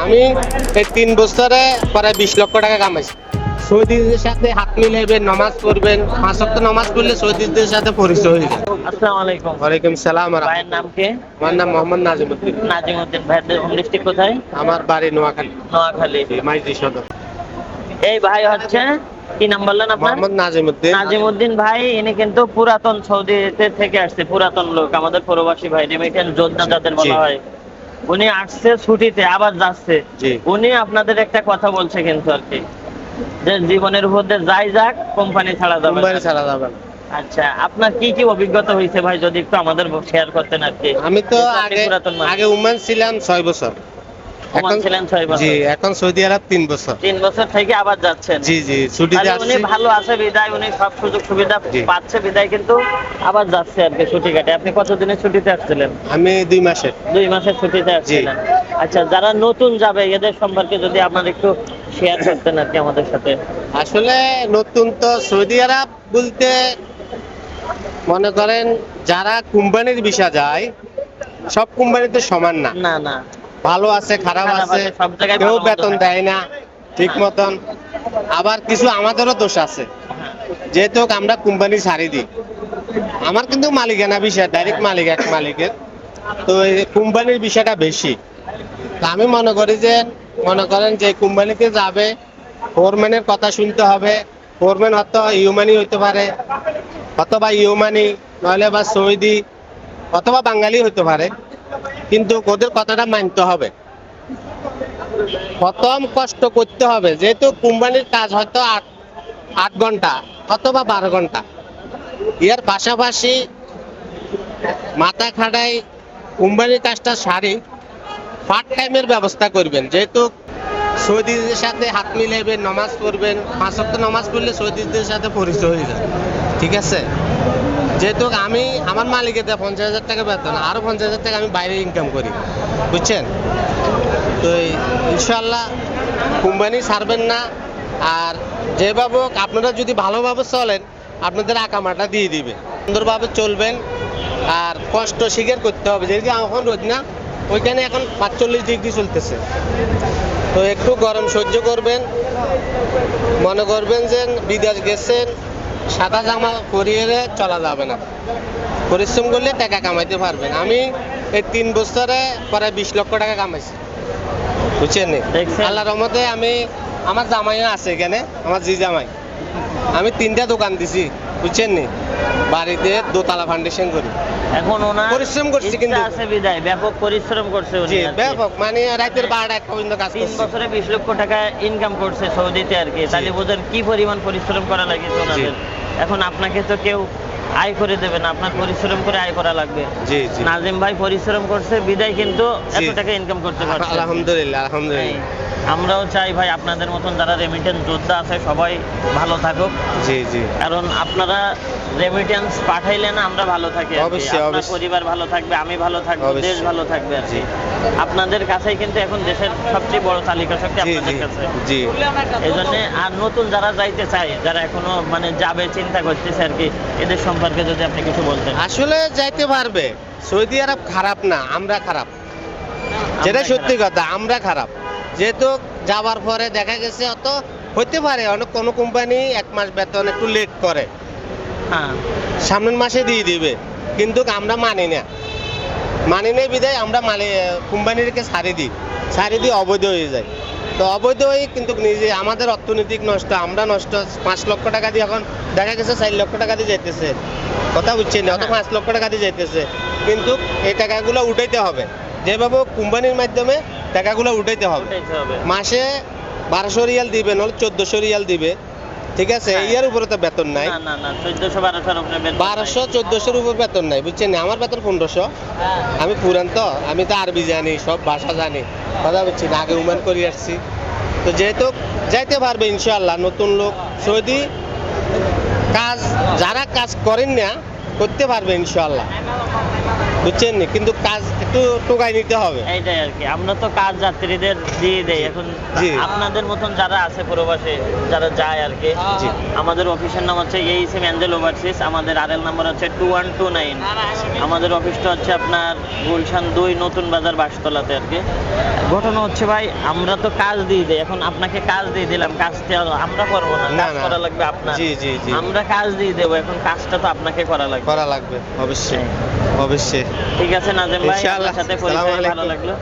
আমি এই 3 বছরে প্রায় 20 লক্ষ টাকা কামাইছি। সৌদিদের সাথে হাত মিলাইবেন, নামাজ পড়বেন, 5 ওয়াক্ত নামাজ পড়লে সৌদিদের সাথে পরিচয় হয়ে যায়। আসসালামু আলাইকুম। ওয়ালাইকুম সালাম। ভাইয়ের নাম কি? আমার নাম মোহাম্মদ নাজিমউদ্দিন। নাজিমউদ্দিন। ভাইয়ের হোম ডিস্ট্রিক্ট কোথায়? আমার বাড়ি নোয়াখালী। নোয়াখালী। মাইজদি সদর। এই ভাই হচ্ছে কি নাম বললেন আপনার? মোহাম্মদ নাজিমউদ্দিন। নাজিমউদ্দিন ভাই, ইনি কিন্তু পুরাতন সৌদিতে থেকে আসছে, পুরাতন লোক, আমাদের প্রবাসী ভাই, রেমিটেন্স যোদ্ধা যাদের বলা হয়। উনি আসছে ছুটিতে, আবার যাচ্ছে। উনি আপনাদের একটা কথা বলছে কিন্তু আর কি, যে জীবনের উপর দিয়ে যাই যাক কোম্পানি ছাড়া যাবে না। কোম্পানি ছাড়া যাবে না। আচ্ছা, আপনার কি কি অভিজ্ঞতা হয়েছে ভাই, যদি একটু আমাদের শেয়ার করতেন আর কি। আমি তো আপনি পুরাতন মানুষ। আগে ওমান ছিলাম 6 বছর। ওমান ছিলেন 6 বছর। জি, এখন সৌদি আরব 3 বছর। 3 বছর থেকে আবার যাচ্ছেন। জি জি, ছুটিতে তাহলে উনি আসছি। ভালো আছে বিদায়, উনি সব সুযোগ সুবিধা জি। পাচ্ছে বিদায়, কিন্তু আবার যাচ্ছে আর কি ছুটি কাটে। আপনি কতদিনের ছুটিতে আসছিলেন? আমি 2 মাসের। 2 মাসের ছুটিতে আসছিলেন। আচ্ছা, যারা নতুন যাবে এদের সম্পর্কে যদি আপনার একটু শেয়ার করতেন আর কি আমাদের সাথে। আসলে নতুন তো সৌদি আরব বলতে মনে করেন যারা কোম্পানির ভিসা যায়, সব কোম্পানিতে সমান না। না না, ভালো আছে, খারাপ আছে, সব জায়গায় কেউ ভালো মন্দ বেতন থাকে। দেয় না ঠিক মতন। আবার কিছু আমাদেরও দোষ আছে, যেহেতু আমরা কোম্পানি ছাড়ি দিই। আমার কিন্তু মালিকানা বিষয়, ডাইরেক্ট মালিক এক মালিকের, তো এই কোম্পানির বিষয়টা বেশি। তো আমি মনে করি যে মনে করেন যে কোম্পানিতে যাবে, ফোরম্যানের কথা শুনতে হবে। ফোরম্যান হয়তো ইউমানি হইতে পারে, অথবা ইউমানি, নইলে বা সৌদি, অথবা বাঙালি হইতে পারে, কিন্তু ওদের কথাটা মানতে হবে। প্রথম কষ্ট করতে হবে, যেহেতু কোম্পানির কাজ হয়তো 8 ঘন্টা অথবা 12 ঘন্টা। এর পাশাপাশি মাথা খাটাই কোম্পানির কাজটা সারি পার্ট টাইমের ব্যবস্থা করবেন। যেহেতু সৌদিদের সাথে হাত মিলাইবেন, নামাজ পড়বেন, 5 ওয়াক্ত নামাজ পড়লে সৌদিদের সাথে পরিচয় হয়ে যায়। ঠিক আছে? যেহেতু আমি আমার মালিকের 50,000 টাকা বেতন, আরো 50,000 টাকা আমি বাইরে ইনকাম করি, বুঝছেন? তো ইনশাল্লাহ কোম্পানি ছাড়বেন না। আর যেভাবে হোক আপনারা যদি ভালোভাবে চলেন, আপনাদের আকামাটা দিয়ে দিবে, সুন্দরভাবে চলবেন। আর কষ্ট স্বীকার করতে হবে, যেহেতু এখন রোদ না, ওইখানে এখন 45 ডিগ্রি চলতেছে, তো একটু গরম সহ্য করবেন। মনে করবেন যে বিদেশ গেছেন, সাদা জামা পরিয়ে চলা যাবে না, পরিশ্রম করলে টাকা কামাইতে পারবেন। আমি এই 3 বছরে প্রায় 20 লক্ষ টাকা কামাইছি, বুঝছেন? আল্লাহর রহমতে আমি, আমার জামাইও আছে এখানে, আমার জি জামাই, আমি 3টা দোকান দিছি, বুঝছেন নি? বাড়িতে দোতলা ফাউন্ডেশন করি। এখন ওনার পরিশ্রম করছি কিন্তু আছে বিদায়, ব্যাপক পরিশ্রম করছে উনি জি, আর কি। ব্যাপক, মানে রাতের 12টা পর্যন্ত কাজ 3 করছি। বছরে 20 লক্ষ টাকা ইনকাম করছে সৌদিতে আর কি। তাহলে বোঝেন কি পরিমাণ পরিশ্রম করা লাগে ওনাদের। এখন আপনাকে তো কেউ আয় করে দেবে না, আপনার পরিশ্রম করে আয় করা লাগবে। জি জি, নাজিম ভাই পরিশ্রম করছে বিদায় কিন্তু এত টাকা ইনকাম করতে পারছে। আলহামদুলিল্লাহ আলহামদুলিল্লাহ। আমরাও চাই ভাই আপনাদের মতন যারা রেমিটেন্স যোদ্ধা আছে সবাই ভালো থাকুক। জি জি, কারণ আপনারা রেমিটেন্স পাঠাইলে না আমরা ভালো থাকি আর কি। অবশ্যই, আপনার অবশ্যই। পরিবার ভালো থাকবে, আমি ভালো থাকবো, অবশ্যই। দেশ ভালো থাকবে আর কি। আপনাদের কাছেই কিন্তু এখন দেশের সবচেয়ে বড় তালিকা শক্তি জি আপনাদের জি কাছে। জি, এই জন্য আর নতুন যারা যাইতে চায়, যারা এখনো মানে যাবে চিন্তা করতেছে আর কি, এদের সম্পর্কে যদি আপনি কিছু বলতেন। আসলে যাইতে পারবে। সৌদি আরব খারাপ না, আমরা খারাপ, যেটা সত্যি কথা, আমরা খারাপ। যেহেতু যাওয়ার পরে দেখা গেছে অত হইতে পারে অনেক কোনো কোম্পানি 1 মাস বেতন একটু লেট করে, হ্যাঁ, সামনের মাসে দিয়ে দিবে, কিন্তু আমরা মানি না। মানি নেই বিদায় আমরা কোম্পানিকে ছাড়ি দিই অবৈধ হয়ে যায়। তো অবৈধ হয়ে কিন্তু নিজে আমাদের অর্থনৈতিক নষ্ট, আমরা নষ্ট। 5 লক্ষ টাকা দিয়ে এখন দেখা গেছে 4 লক্ষ টাকা দিয়ে যাইতেছে, কথা বুঝছেন? অত 5 লক্ষ টাকা দিয়ে যাইতেছে, কিন্তু এই টাকাগুলো উঠাইতে হবে। যেভাবে কোম্পানির মাধ্যমে টাকাগুলো উঠাইতে হবে। ওটাইতে হবে। মাসে 1200 রিয়াল দিবে, নাহলে 1400 রিয়াল দিবে, ঠিক আছে? এর উপরে তো বেতন নাই। না না না, 1400-1200 উপরে বেতন নাই। 1200-1400 উপর বেতন নাই, বুঝছেন? আমার বেতন 1500। আমি পুরান তো, আমি তো আরবি জানি, সব ভাষা জানি, কথা বুঝছেন? আগে উমান করে আসছি, তো যেহেতু যাইতে পারবে ইনশাআল্লাহ। নতুন লোক সৌদি কাজ যারা কাজ করেন না, করতে পারবে ইনশাআল্লাহ। বুঝছেন নি? কিন্তু কাজ একটু টোকাই নিতে হবে। এইটাই আর কি, আমরা তো কাজ যাত্রীদের দিয়ে দেই। এখন জি। আপনাদের মতন যারা আছে প্রবাসে, যারা যায় আর কি, জি। আমাদের অফিসের নাম হচ্ছে এইসি ম্যান্ডেল ওভারসিজ, আমাদের আরএল নাম্বার হচ্ছে 2129। আমাদের অফিসটা হচ্ছে আপনার গুলশান 2 নতুন বাজার বাসতলাতে আর কি। ঘটনা হচ্ছে ভাই, আমরা তো কাজ দিয়ে দেই, এখন আপনাকে কাজ দিয়ে দিলাম, কাজটা আমরা করবো না, না, কাজ না। করা লাগবে আপনার। জি, জি, জি। আমরা কাজ দিয়ে দেবো, এখন কাজটা তো আপনাকে করা লাগবে। করা লাগবে অবশ্যই, অবশ্যই। ঠিক আছে নাজেম ভাই, ইনশাআল্লাহ। আপনার সাথে আসসালামু পরিচয় ভালো আলাইকুম। লাগলো।